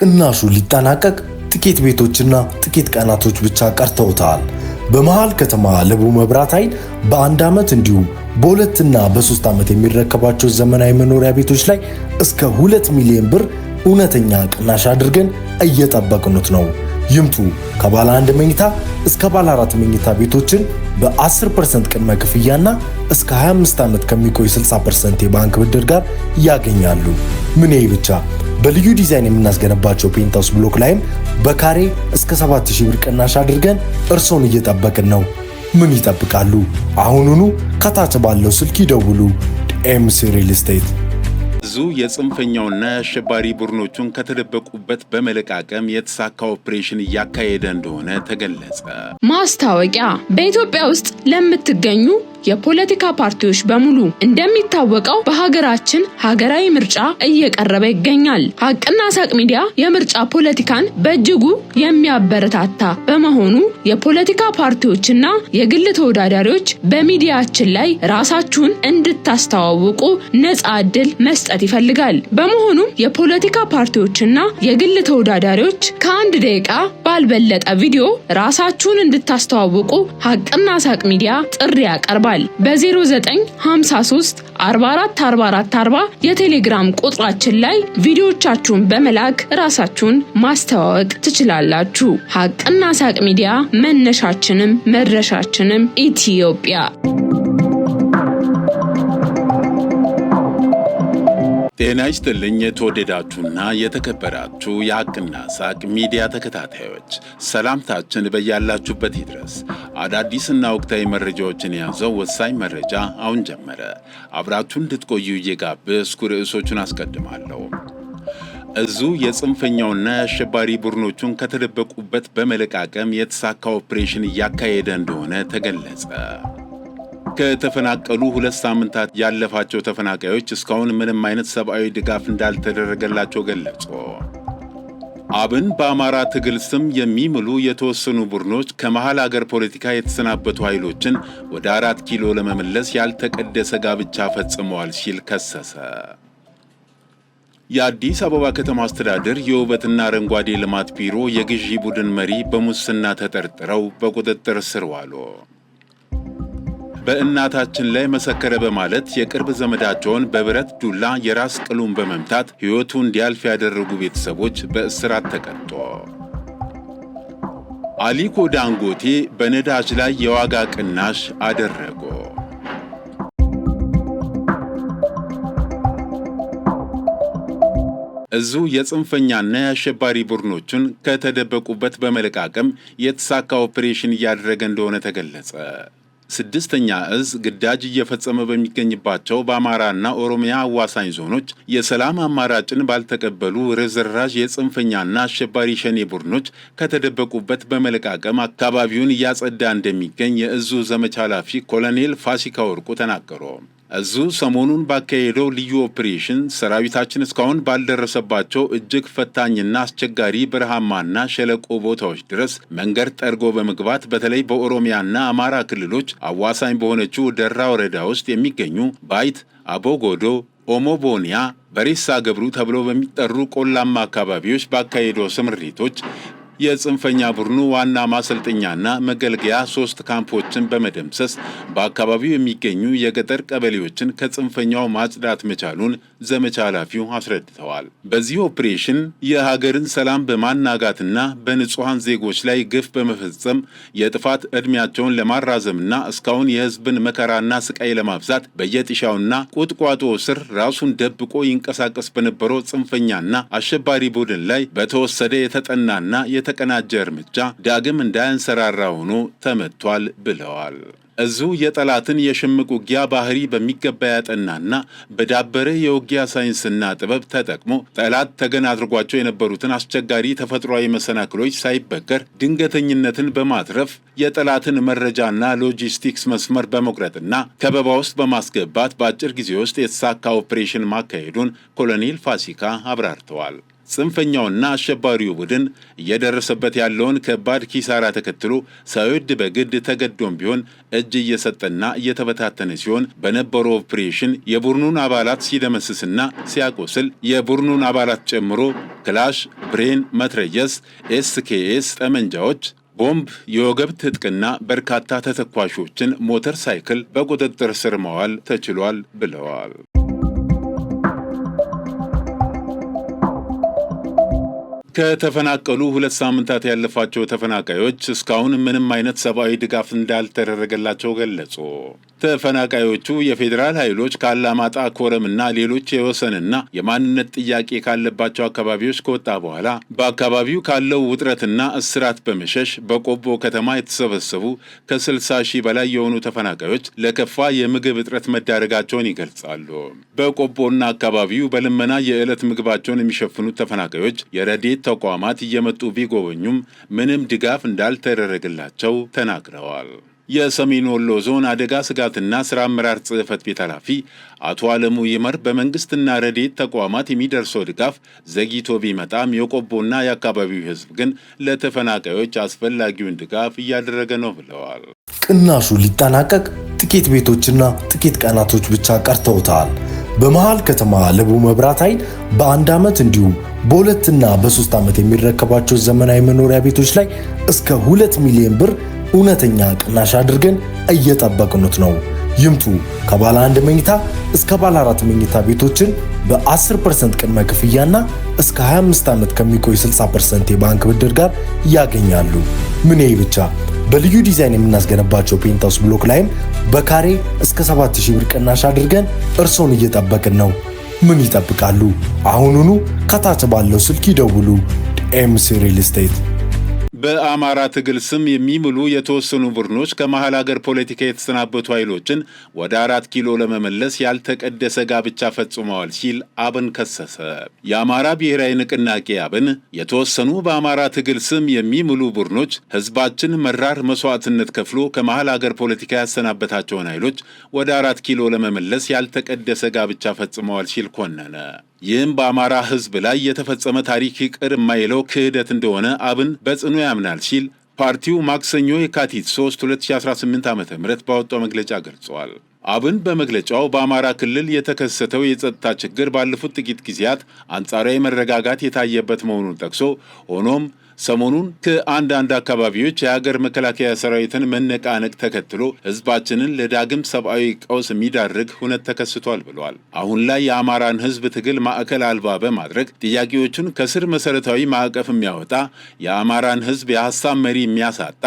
ቅናሹ ሊጠናቀቅ ጥቂት ቤቶችና ጥቂት ቀናቶች ብቻ ቀርተውታል። በመሃል ከተማ ለቡ መብራት ኃይል በአንድ ዓመት እንዲሁም በሁለትና በ3 ዓመት የሚረከባቸው ዘመናዊ መኖሪያ ቤቶች ላይ እስከ 2 ሚሊዮን ብር እውነተኛ ቅናሽ አድርገን እየጠበቅኑት ነው። ይምጡ። ከባለ 1 መኝታ እስከ ባለ 4 መኝታ ቤቶችን በ10% ቅድመ ክፍያና እስከ 25 ዓመት ከሚቆይ 60% የባንክ ብድር ጋር ያገኛሉ። ምን ይሄ ብቻ! በልዩ ዲዛይን የምናስገነባቸው ፔንታውስ ብሎክ ላይም በካሬ እስከ 7000 ብር ቅናሽ አድርገን እርሶን እየጠበቅን ነው። ምን ይጠብቃሉ? አሁኑኑ ከታች ባለው ስልክ ይደውሉ። ዲኤምሲ ሪል ስቴት። ብዙ የጽንፈኛውና የአሸባሪ ቡድኖቹን ከተደበቁበት በመለቃቀም የተሳካ ኦፕሬሽን እያካሄደ እንደሆነ ተገለጸ። ማስታወቂያ በኢትዮጵያ ውስጥ ለምትገኙ የፖለቲካ ፓርቲዎች በሙሉ እንደሚታወቀው በሀገራችን ሀገራዊ ምርጫ እየቀረበ ይገኛል። ሀቅና ሳቅ ሚዲያ የምርጫ ፖለቲካን በእጅጉ የሚያበረታታ በመሆኑ የፖለቲካ ፓርቲዎችና የግል ተወዳዳሪዎች በሚዲያችን ላይ ራሳችሁን እንድታስተዋውቁ ነፃ ዕድል መስጠት ይፈልጋል። በመሆኑም የፖለቲካ ፓርቲዎችና የግል ተወዳዳሪዎች ከ1 ደቂቃ ባልበለጠ ቪዲዮ ራሳችሁን እንድታስተዋውቁ ሀቅና ሳቅ ሚዲያ ጥሪ ያቀርባል። በ0953 44 44 40 የቴሌግራም ቁጥራችን ላይ ቪዲዮቻችሁን በመላክ ራሳችሁን ማስተዋወቅ ትችላላችሁ። ሀቅና ሳቅ ሚዲያ መነሻችንም መድረሻችንም ኢትዮጵያ። ጤና ይስጥልኝ የተወደዳችሁና የተከበራችሁ የሀቅና ሳቅ ሚዲያ ተከታታዮች፣ ሰላምታችን በያላችሁበት ይድረስ። አዳዲስና ወቅታዊ መረጃዎችን የያዘው ወሳኝ መረጃ አሁን ጀመረ። አብራችሁ እንድትቆዩ እየጋበዝኩ ርዕሶቹን አስቀድማለሁ። እዙ የጽንፈኛውና የአሸባሪ ቡድኖቹን ከተደበቁበት በመለቃቀም የተሳካ ኦፕሬሽን እያካሄደ እንደሆነ ተገለጸ። ከተፈናቀሉ 2 ሳምንታት ያለፋቸው ተፈናቃዮች እስካሁን ምንም አይነት ሰብአዊ ድጋፍ እንዳልተደረገላቸው ገለጹ። አብን በአማራ ትግል ስም የሚምሉ የተወሰኑ ቡድኖች ከመሃል አገር ፖለቲካ የተሰናበቱ ኃይሎችን ወደ 4 ኪሎ ለመመለስ ያልተቀደሰ ጋብቻ ፈጽመዋል ሲል ከሰሰ። የአዲስ አበባ ከተማ አስተዳደር የውበትና አረንጓዴ ልማት ቢሮ የግዢ ቡድን መሪ በሙስና ተጠርጥረው በቁጥጥር ስር ዋሉ። በእናታችን ላይ መሰከረ በማለት የቅርብ ዘመዳቸውን በብረት ዱላ የራስ ቅሉን በመምታት ሕይወቱ እንዲያልፍ ያደረጉ ቤተሰቦች በእስራት ተቀጡ። አሊኮ ዳንጎቴ በነዳጅ ላይ የዋጋ ቅናሽ አደረጉ። እዙ የጽንፈኛና የአሸባሪ ቡድኖቹን ከተደበቁበት በመለቃቀም የተሳካ ኦፕሬሽን እያደረገ እንደሆነ ተገለጸ። 6ኛ እዝ ግዳጅ እየፈጸመ በሚገኝባቸው በአማራና ኦሮሚያ አዋሳኝ ዞኖች የሰላም አማራጭን ባልተቀበሉ ርዝራዥ የጽንፈኛና አሸባሪ ሸኔ ቡድኖች ከተደበቁበት በመለቃቀም አካባቢውን እያጸዳ እንደሚገኝ የእዙ ዘመቻ ኃላፊ ኮሎኔል ፋሲካ ወርቁ ተናገሩ። እዙ ሰሞኑን ባካሄደው ልዩ ኦፕሬሽን ሰራዊታችን እስካሁን ባልደረሰባቸው እጅግ ፈታኝና አስቸጋሪ በረሃማና ሸለቆ ቦታዎች ድረስ መንገድ ጠርጎ በመግባት በተለይ በኦሮሚያና አማራ ክልሎች አዋሳኝ በሆነችው ደራ ወረዳ ውስጥ የሚገኙ ባይት፣ አቦጎዶ፣ ኦሞቦኒያ፣ በሬሳ ገብሩ ተብሎ በሚጠሩ ቆላማ አካባቢዎች ባካሄደው ስምሪቶች የጽንፈኛ ቡድኑ ዋና ማሰልጠኛና መገልገያ 3 ካምፖችን በመደምሰስ በአካባቢው የሚገኙ የገጠር ቀበሌዎችን ከጽንፈኛው ማጽዳት መቻሉን ዘመቻ ኃላፊው አስረድተዋል። በዚህ ኦፕሬሽን የሀገርን ሰላም በማናጋትና በንጹሐን ዜጎች ላይ ግፍ በመፈጸም የጥፋት ዕድሜያቸውን ለማራዘምና እስካሁን የሕዝብን መከራና ስቃይ ለማብዛት በየጥሻውና ቁጥቋጦ ስር ራሱን ደብቆ ይንቀሳቀስ በነበረው ጽንፈኛና አሸባሪ ቡድን ላይ በተወሰደ የተጠናና የተቀናጀ እርምጃ ዳግም እንዳያንሰራራ ሆኖ ተመቷል ብለዋል። እዙ የጠላትን የሽምቅ ውጊያ ባህሪ በሚገባ ያጠናና በዳበረ የውጊያ ሳይንስና ጥበብ ተጠቅሞ ጠላት ተገን አድርጓቸው የነበሩትን አስቸጋሪ ተፈጥሯዊ መሰናክሎች ሳይበገር ድንገተኝነትን በማትረፍ የጠላትን መረጃና ሎጂስቲክስ መስመር በመቁረጥና ከበባ ውስጥ በማስገባት በአጭር ጊዜ ውስጥ የተሳካ ኦፕሬሽን ማካሄዱን ኮሎኔል ፋሲካ አብራርተዋል። ጽንፈኛውና አሸባሪው ቡድን እየደረሰበት ያለውን ከባድ ኪሳራ ተከትሎ ሳይወድ በግድ ተገዶም ቢሆን እጅ እየሰጠና እየተበታተነ ሲሆን በነበረው ኦፕሬሽን የቡድኑን አባላት ሲደመስስና ሲያቆስል የቡድኑን አባላት ጨምሮ ክላሽ፣ ብሬን፣ መትረየስ፣ ኤስኬኤስ ጠመንጃዎች፣ ቦምብ፣ የወገብ ትጥቅና በርካታ ተተኳሾችን ሞተር ሳይክል በቁጥጥር ስር ማዋል ተችሏል ብለዋል። ከተፈናቀሉ 2 ሳምንታት ያለፋቸው ተፈናቃዮች እስካሁን ምንም አይነት ሰብአዊ ድጋፍ እንዳልተደረገላቸው ገለጹ። ተፈናቃዮቹ የፌዴራል ኃይሎች ከአላማጣ፣ ኮረምና ሌሎች የወሰንና የማንነት ጥያቄ ካለባቸው አካባቢዎች ከወጣ በኋላ በአካባቢው ካለው ውጥረትና እስራት በመሸሽ በቆቦ ከተማ የተሰበሰቡ ከ60 ሺህ በላይ የሆኑ ተፈናቃዮች ለከፋ የምግብ እጥረት መዳረጋቸውን ይገልጻሉ። በቆቦና አካባቢው በልመና የዕለት ምግባቸውን የሚሸፍኑት ተፈናቃዮች የረድኤት ተቋማት እየመጡ ቢጎበኙም ምንም ድጋፍ እንዳልተደረገላቸው ተናግረዋል። የሰሜን ወሎ ዞን አደጋ ስጋትና ስራ አመራር ጽሕፈት ቤት ኃላፊ አቶ አለሙ ይመር በመንግስትና ረድኤት ተቋማት የሚደርሰው ድጋፍ ዘግይቶ ቢመጣም የቆቦና የአካባቢው ሕዝብ ግን ለተፈናቃዮች አስፈላጊውን ድጋፍ እያደረገ ነው ብለዋል። ቅናሹ ሊጠናቀቅ ጥቂት ቤቶችና ጥቂት ቀናቶች ብቻ ቀርተውታል። በመሃል ከተማ ለቡ መብራት ኃይል በ1 ዓመት እንዲሁም በ2 እና በ3 ዓመት የሚረከባቸው ዘመናዊ መኖሪያ ቤቶች ላይ እስከ 2 ሚሊዮን ብር እውነተኛ ቅናሽ አድርገን እየጠበቅኑት ነው። ይምጡ። ከባለ 1 መኝታ እስከ ባለ 4 መኝታ ቤቶችን በ10% ቅድመ ክፍያና እስከ 25 ዓመት ከሚቆይ 60% የባንክ ብድር ጋር ያገኛሉ። ምን ይሄ ብቻ! በልዩ ዲዛይን የምናስገነባቸው ፔንታውስ ብሎክ ላይም በካሬ እስከ 7000 ብር ቅናሽ አድርገን እርሶን እየጠበቅን ነው። ምን ይጠብቃሉ? አሁኑኑ ከታች ባለው ስልክ ይደውሉ። ኤምሲ ሪል ስቴት። በአማራ ትግል ስም የሚምሉ የተወሰኑ ቡድኖች ከመሃል ሀገር ፖለቲካ የተሰናበቱ ኃይሎችን ወደ 4 ኪሎ ለመመለስ ያልተቀደሰ ጋብቻ ፈጽመዋል ሲል አብን ከሰሰ። የአማራ ብሔራዊ ንቅናቄ አብን የተወሰኑ በአማራ ትግል ስም የሚምሉ ቡድኖች ህዝባችን መራር መስዋዕትነት ከፍሎ ከመሃል ሀገር ፖለቲካ ያሰናበታቸውን ኃይሎች ወደ 4 ኪሎ ለመመለስ ያልተቀደሰ ጋብቻ ፈጽመዋል ሲል ኮነነ። ይህም በአማራ ህዝብ ላይ የተፈጸመ ታሪክ ይቅር የማይለው ክህደት እንደሆነ አብን በጽኑ ያምናል ሲል ፓርቲው ማክሰኞ የካቲት 3 2018 ዓ.ም ባወጣው መግለጫ ገልጿል። አብን በመግለጫው በአማራ ክልል የተከሰተው የጸጥታ ችግር ባለፉት ጥቂት ጊዜያት አንጻራዊ መረጋጋት የታየበት መሆኑን ጠቅሶ ሆኖም ሰሞኑን ከአንዳንድ አካባቢዎች የሀገር መከላከያ ሰራዊትን መነቃነቅ ተከትሎ ህዝባችንን ለዳግም ሰብአዊ ቀውስ የሚዳርግ ሁነት ተከስቷል ብሏል። አሁን ላይ የአማራን ህዝብ ትግል ማዕከል አልባ በማድረግ ጥያቄዎቹን ከስር መሰረታዊ ማዕቀፍ የሚያወጣ የአማራን ህዝብ የሀሳብ መሪ የሚያሳጣ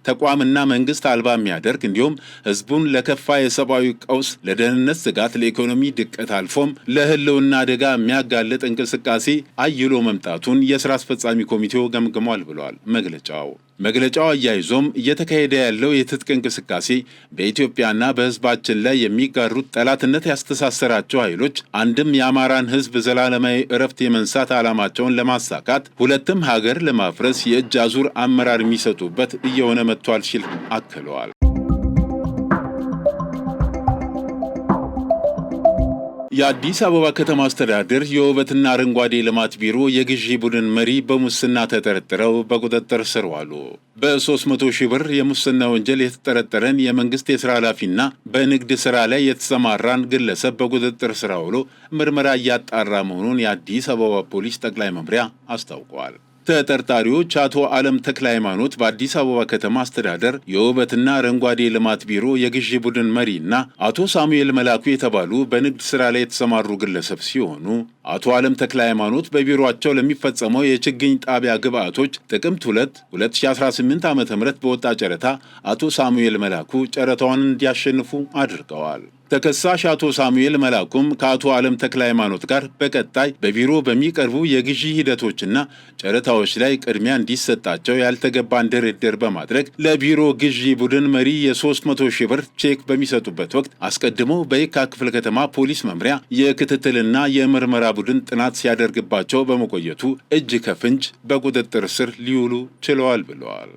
ተቋምና መንግስት አልባ የሚያደርግ እንዲሁም ህዝቡን ለከፋ የሰብአዊ ቀውስ፣ ለደህንነት ስጋት፣ ለኢኮኖሚ ድቀት አልፎም ለህልውና አደጋ የሚያጋልጥ እንቅስቃሴ አይሎ መምጣቱን የስራ አስፈጻሚ ኮሚቴው ገምግሟል ብሏል መግለጫው አያይዞም እየተካሄደ ያለው የትጥቅ እንቅስቃሴ በኢትዮጵያና በህዝባችን ላይ የሚጋሩት ጠላትነት ያስተሳሰራቸው ኃይሎች አንድም የአማራን ህዝብ ዘላለማዊ እረፍት የመንሳት ዓላማቸውን ለማሳካት፣ ሁለትም ሀገር ለማፍረስ የእጅ አዙር አመራር የሚሰጡበት እየሆነ መጥቷል ሲል አክለዋል። የአዲስ አበባ ከተማ አስተዳደር የውበትና አረንጓዴ ልማት ቢሮ የግዢ ቡድን መሪ በሙስና ተጠርጥረው በቁጥጥር ስር ዋሉ። በ300 ሺህ ብር የሙስና ወንጀል የተጠረጠረን የመንግስት የሥራ ኃላፊና በንግድ ሥራ ላይ የተሰማራን ግለሰብ በቁጥጥር ስር ውሎ ምርመራ እያጣራ መሆኑን የአዲስ አበባ ፖሊስ ጠቅላይ መምሪያ አስታውቋል። ተጠርጣሪዎች አቶ ዓለም ተክለ ሃይማኖት በአዲስ አበባ ከተማ አስተዳደር የውበትና አረንጓዴ ልማት ቢሮ የግዢ ቡድን መሪና አቶ ሳሙኤል መላኩ የተባሉ በንግድ ሥራ ላይ የተሰማሩ ግለሰብ ሲሆኑ አቶ ዓለም ተክለ ሃይማኖት በቢሮአቸው ለሚፈጸመው የችግኝ ጣቢያ ግብዓቶች ጥቅምት 2 2018 ዓ.ም በወጣ ጨረታ አቶ ሳሙኤል መላኩ ጨረታውን እንዲያሸንፉ አድርገዋል። ተከሳሽ አቶ ሳሙኤል መላኩም ከአቶ ዓለም ተክለ ሃይማኖት ጋር በቀጣይ በቢሮ በሚቀርቡ የግዢ ሂደቶችና ጨረታዎች ላይ ቅድሚያ እንዲሰጣቸው ያልተገባን ድርድር በማድረግ ለቢሮ ግዢ ቡድን መሪ የ300 ሺህ ብር ቼክ በሚሰጡበት ወቅት አስቀድሞ በየካ ክፍለ ከተማ ፖሊስ መምሪያ የክትትልና የምርመራ ቡድን ጥናት ሲያደርግባቸው በመቆየቱ እጅ ከፍንጅ በቁጥጥር ስር ሊውሉ ችለዋል ብለዋል።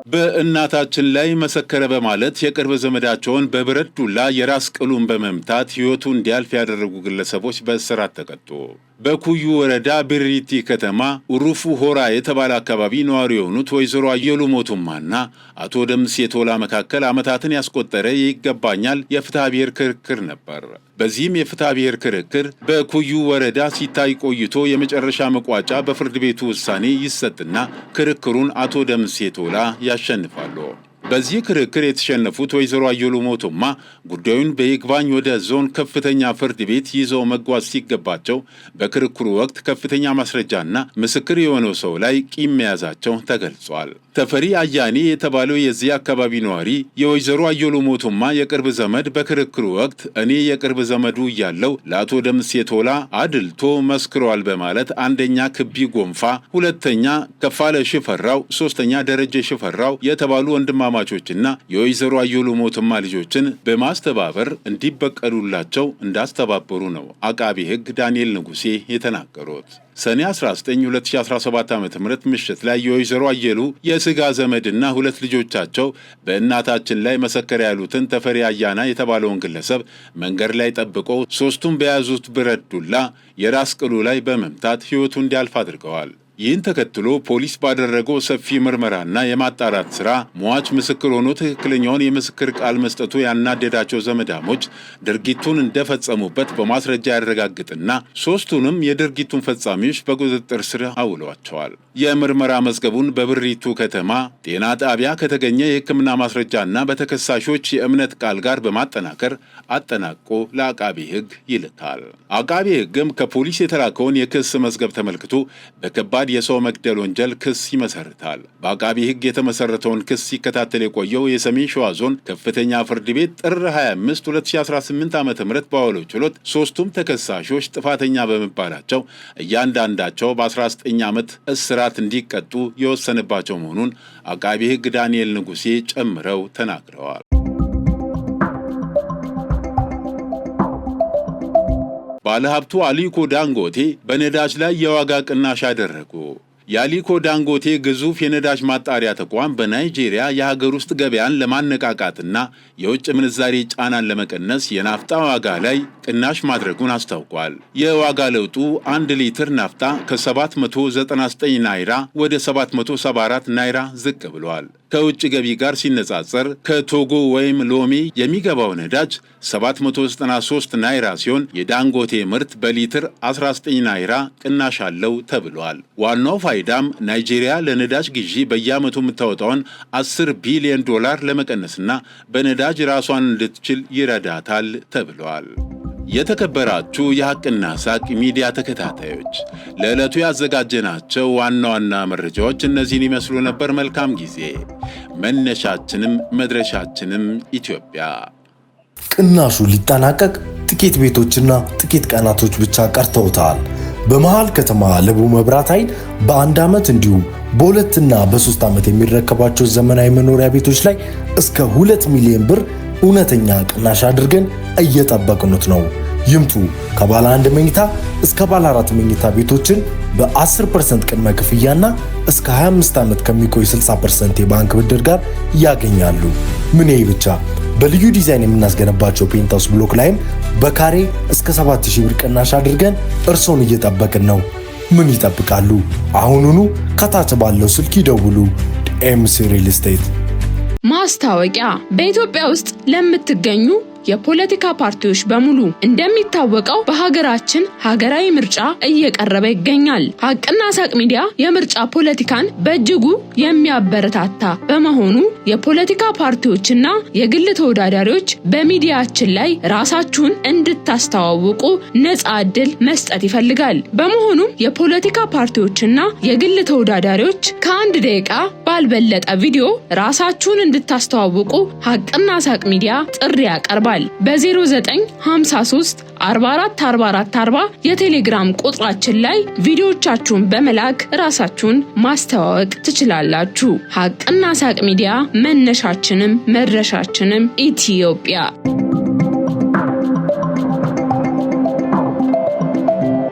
በእናታችን ላይ መሰከረ በማለት የቅርብ ዘመዳቸውን በብረት ዱላ የራስ ቅሉን በመምታት ሕይወቱ እንዲያልፍ ያደረጉ ግለሰቦች በእስራት ተቀጡ። በኩዩ ወረዳ ብሪቲ ከተማ ኡሩፉ ሆራ የተባለ አካባቢ ነዋሪ የሆኑት ወይዘሮ አየሉ ሞቱማና አቶ ደምሴ ቶላ መካከል ዓመታትን ያስቆጠረ ይገባኛል የፍትሐ ብሔር ክርክር ነበር። በዚህም የፍትሐ ብሔር ክርክር በኩዩ ወረዳ ሲታይ ቆይቶ የመጨረሻ መቋጫ በፍርድ ቤቱ ውሳኔ ይሰጥና ክርክሩን አቶ ደምሴ ቶላ ያሸንፋሉ። በዚህ ክርክር የተሸነፉት ወይዘሮ አየሉ ሞቱማ ጉዳዩን በይግባኝ ወደ ዞን ከፍተኛ ፍርድ ቤት ይዘው መጓዝ ሲገባቸው በክርክሩ ወቅት ከፍተኛ ማስረጃና ምስክር የሆነው ሰው ላይ ቂም መያዛቸው ተገልጿል። ተፈሪ አያኔ የተባለው የዚህ አካባቢ ነዋሪ የወይዘሮ አየሉ ሞቱማ የቅርብ ዘመድ በክርክሩ ወቅት እኔ የቅርብ ዘመዱ እያለው ለአቶ ደምሴ ቶላ አድልቶ መስክሯል በማለት አንደኛ ክቢ ጎንፋ፣ ሁለተኛ ከፋለ ሽፈራው፣ ሶስተኛ ደረጀ ሽፈራው የተባሉ ወንድማማቾችና የወይዘሮ አየሉ ሞቱማ ልጆችን በማስተባበር እንዲበቀሉላቸው እንዳስተባበሩ ነው አቃቢ ሕግ ዳንኤል ንጉሴ የተናገሩት። ሰኔ 19 2017 ዓ.ም ምሽት ላይ የወይዘሮ አየሉ የስጋ ዘመድና ሁለት ልጆቻቸው በእናታችን ላይ መሰከረ ያሉትን ተፈሪ አያና የተባለውን ግለሰብ መንገድ ላይ ጠብቀው ሶስቱም በያዙት ብረት ዱላ የራስ ቅሉ ላይ በመምታት ሕይወቱ እንዲያልፍ አድርገዋል። ይህን ተከትሎ ፖሊስ ባደረገው ሰፊ ምርመራና የማጣራት ሥራ ሟች ምስክር ሆኖ ትክክለኛውን የምስክር ቃል መስጠቱ ያናደዳቸው ዘመዳሞች ድርጊቱን እንደፈጸሙበት በማስረጃ ያረጋግጥና ሶስቱንም የድርጊቱን ፈጻሚዎች በቁጥጥር ስር አውለዋቸዋል። የምርመራ መዝገቡን በብሪቱ ከተማ ጤና ጣቢያ ከተገኘ የሕክምና ማስረጃና በተከሳሾች የእምነት ቃል ጋር በማጠናከር አጠናቆ ለአቃቢ ሕግ ይልካል። አቃቢ ሕግም ከፖሊስ የተላከውን የክስ መዝገብ ተመልክቶ በከባድ የሰው መግደል ወንጀል ክስ ይመሰርታል። በአቃቢ ሕግ የተመሰረተውን ክስ ሲከታተል የቆየው የሰሜን ሸዋ ዞን ከፍተኛ ፍርድ ቤት ጥር 25 2018 ዓ.ም በዋለው ችሎት ሶስቱም ተከሳሾች ጥፋተኛ በመባላቸው እያንዳንዳቸው በ19 ዓመት እስራት እንዲቀጡ የወሰነባቸው መሆኑን አቃቢ ሕግ ዳንኤል ንጉሴ ጨምረው ተናግረዋል። ባለሀብቱ አሊኮ ዳንጎቴ በነዳጅ ላይ የዋጋ ቅናሽ አደረጉ። የአሊኮ ዳንጎቴ ግዙፍ የነዳጅ ማጣሪያ ተቋም በናይጄሪያ የሀገር ውስጥ ገበያን ለማነቃቃትና የውጭ ምንዛሬ ጫናን ለመቀነስ የናፍጣ ዋጋ ላይ ቅናሽ ማድረጉን አስታውቋል። የዋጋ ለውጡ 1 ሊትር ናፍጣ ከ799 ናይራ ወደ 774 ናይራ ዝቅ ብሏል። ከውጭ ገቢ ጋር ሲነጻጸር ከቶጎ ወይም ሎሚ የሚገባው ነዳጅ 793 ናይራ ሲሆን የዳንጎቴ ምርት በሊትር 19 ናይራ ቅናሽ አለው ተብሏል። ዋናው ፋይዳም ናይጄሪያ ለነዳጅ ግዢ በየዓመቱ የምታወጣውን $10 ቢሊዮን ለመቀነስና በነዳጅ ራሷን እንድትችል ይረዳታል ተብሏል። የተከበራችሁ የሐቅና ሳቅ ሚዲያ ተከታታዮች ለዕለቱ ያዘጋጀናቸው ዋና ዋና መረጃዎች እነዚህን ይመስሉ ነበር። መልካም ጊዜ። መነሻችንም መድረሻችንም ኢትዮጵያ። ቅናሹ ሊጠናቀቅ ጥቂት ቤቶችና ጥቂት ቀናቶች ብቻ ቀርተውታል። በመሃል ከተማ ለቡ መብራት ኃይል በ1 ዓመት እንዲሁም በ2 እና በ3 ዓመት የሚረከባቸው ዘመናዊ መኖሪያ ቤቶች ላይ እስከ 2 ሚሊዮን ብር እውነተኛ ቅናሽ አድርገን እየጠበቅኑት ነው። ይምጡ። ከባለ 1 መኝታ እስከ ባለ 4 መኝታ ቤቶችን በ10% ቅድመ ክፍያና እስከ 25 ዓመት ከሚቆይ 60% የባንክ ብድር ጋር ያገኛሉ። ምን ይሄ ብቻ! በልዩ ዲዛይን የምናስገነባቸው ፔንታውስ ብሎክ ላይም በካሬ እስከ 7000 ብር ቅናሽ አድርገን እርሶን እየጠበቅን ነው። ምን ይጠብቃሉ? አሁኑኑ ከታች ባለው ስልክ ይደውሉ። ኤምሲ ሪል ስቴት። ማስታወቂያ በኢትዮጵያ ውስጥ ለምትገኙ የፖለቲካ ፓርቲዎች በሙሉ እንደሚታወቀው በሀገራችን ሀገራዊ ምርጫ እየቀረበ ይገኛል። ሀቅና ሳቅ ሚዲያ የምርጫ ፖለቲካን በእጅጉ የሚያበረታታ በመሆኑ የፖለቲካ ፓርቲዎችና የግል ተወዳዳሪዎች በሚዲያችን ላይ ራሳችሁን እንድታስተዋውቁ ነፃ ዕድል መስጠት ይፈልጋል። በመሆኑም የፖለቲካ ፓርቲዎችና የግል ተወዳዳሪዎች ከ1 ደቂቃ ባልበለጠ ቪዲዮ ራሳችሁን እንድታስተዋውቁ ሀቅና ሳቅ ሚዲያ ጥሪ ያቀርባል። በ0953 44 44 40 የቴሌግራም ቁጥራችን ላይ ቪዲዮቻችሁን በመላክ ራሳችሁን ማስተዋወቅ ትችላላችሁ። ሀቅና ሳቅ ሚዲያ መነሻችንም መድረሻችንም ኢትዮጵያ።